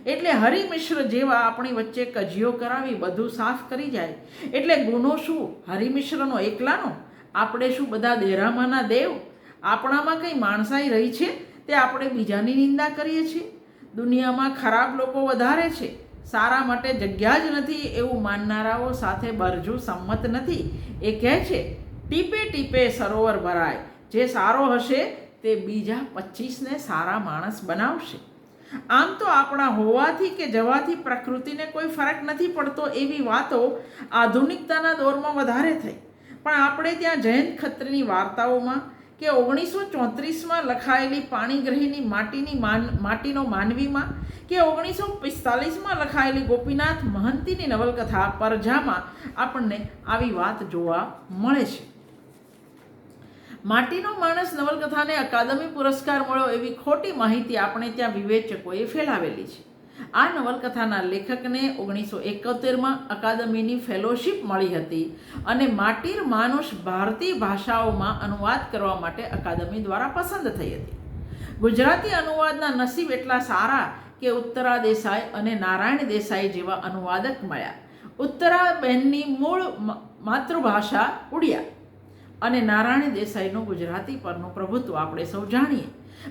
એટલે હરિ મિશ્ર જેવા આપણી વચ્ચે કજિયો કરાવી બધું સાફ કરી જાય. એટલે ગુનો શું હરિ મિશ્રનો એકલાનો? આપણે શું બધા દેરામાંના દેવ? આપણામાં કંઈ માણસાઈ રહી છે તે આપણે બીજાની નિંદા કરીએ છીએ? દુનિયામાં ખરાબ લોકો વધારે છે, સારા માટે જગ્યા જ નથી એવું માનનારાઓ સાથે બરજુ સંમત નથી. એ કહે છે, ટીપે ટીપે સરોવર ભરાય. જે સારો હશે તે બીજા 25ને સારા માણસ બનાવશે. આમ તો આપણા હોવાથી કે જવાથી પ્રકૃતિને કોઈ ફરક નથી પડતો એવી વાતો આધુનિકતાના દોરમાં વધારે થઈ. પણ આપણે ત્યાં જયંત ખત્રીની વાર્તાઓમાં કે 1934માં લખાયેલી પાણીગ્રહીની માટીનો માનવીમાં કે 1945માં લખાયેલી ગોપીનાથ મહંતીની નવલકથા પરજામાં આપણને આવી વાત જોવા મળે છે. માટીનો માણસ નવલકથાને અકાદમી પુરસ્કાર મળ્યો એવી ખોટી માહિતી આપણે ત્યાં વિવેચકોએ ફેલાવેલી છે. આ નવલકથાના લેખકને 1971માં અકાદમીની ફેલોશિપ મળી હતી અને માટીર માનુષ ભારતીય ભાષાઓમાં અનુવાદ કરવા માટે અકાદમી દ્વારા પસંદ થઈ હતી. ગુજરાતી અનુવાદના નસીબ એટલા સારા કે ઉત્તરા દેસાઈ અને નારાયણ દેસાઈ જેવા અનુવાદક મળ્યા. ઉત્તરાબેનની મૂળ માતૃભાષા ઉડિયા અને નારાયણ દેસાઈનું ગુજરાતી પરનું પ્રભુત્વ આપણે સૌ જાણીએ.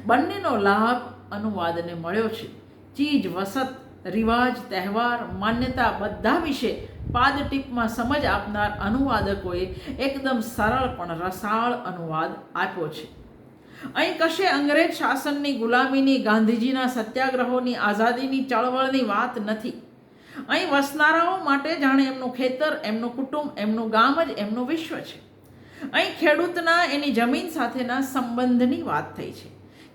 બંનેનો લાભ અનુવાદને મળ્યો છે. ચીજ વસત, રિવાજ, તહેવાર, માન્યતા બધા વિશે પાદટીપમાં સમજ આપનાર અનુવાદકોએ એકદમ સરળ પણ રસાળ અનુવાદ આપ્યો છે. અહીં કશે અંગ્રેજ શાસનની ગુલામીની, ગાંધીજીના સત્યાગ્રહોની, આઝાદીની ચળવળની વાત નથી. અહીં વસનારાઓ માટે જાણે એમનું ખેતર, એમનું કુટુંબ, એમનું ગામ જ એમનું વિશ્વ છે. અહીં ખેડૂતના એની જમીન સાથેના સંબંધની વાત થઈ છે.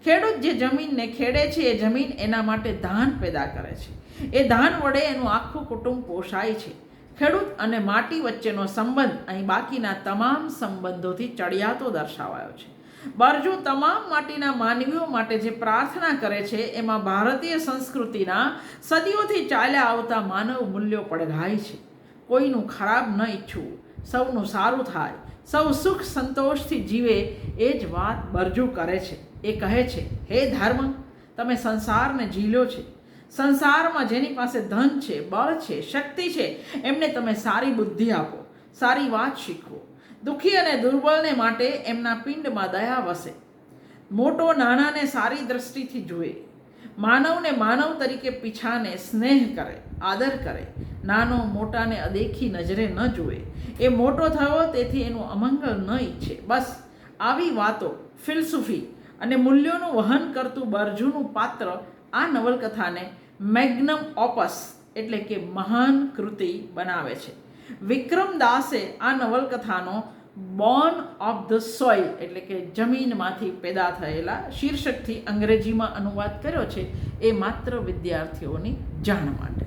ખેડૂત જે જમીનને ખેડે છે એ જમીન એના માટે ધાન પેદા કરે છે. એ ધાન વડે એનું આખું કુટુંબ પોષાય છે. ખેડૂત અને માટી વચ્ચેનો સંબંધ અહીં બાકીના તમામ સંબંધોથી ચડિયાતો દર્શાવાયો છે. બરજુ તમામ માટીના માનવીઓ માટે જે પ્રાર્થના કરે છે એમાં ભારતીય સંસ્કૃતિના સદીઓથી ચાલ્યા આવતા માનવ મૂલ્યો પડઘાય છે. કોઈનું ખરાબ ન ઈચ્છવું, સૌનું સારું થાય, સૌ સુખ સંતોષથી જીવે એ જ વાત બરજુ કરે છે. એ કહે છે, હે ધર્મ, તમે સંસારને ઝીલ્યો છે. સંસારમાં જેની પાસે ધન છે, બળ છે, શક્તિ છે, એમને તમે સારી બુદ્ધિ આપો, સારી વાત શીખવો. દુઃખી અને દુર્બળને માટે એમના પિંડમાં દયા વસે. મોટો નાનાને સારી દ્રષ્ટિથી જુએ. માનવને માનવ તરીકે પીછાને સ્નેહ કરે, આદર કરે. નાનો મોટાને અદેખી નજરે ન જુએ. એ મોટો થયો તેથી એનું અમંગળ ન ઈચ્છે. બસ આવી વાતો, ફિલસૂફી અને મૂલ્યોનું વહન કરતું બરજુનું પાત્ર આ નવલકથાને મેગ્નમ ઓપસ એટલે કે મહાન કૃતિ બનાવે છે. વિક્રમ દાસે આ નવલકથાનો બોર્ન ઓફ ધ સોઇલ એટલે કે જમીનમાંથી પેદા થયેલા શીર્ષકથી અંગ્રેજીમાં અનુવાદ કર્યો છે. એ માત્ર વિદ્યાર્થીઓની જાણ માટે.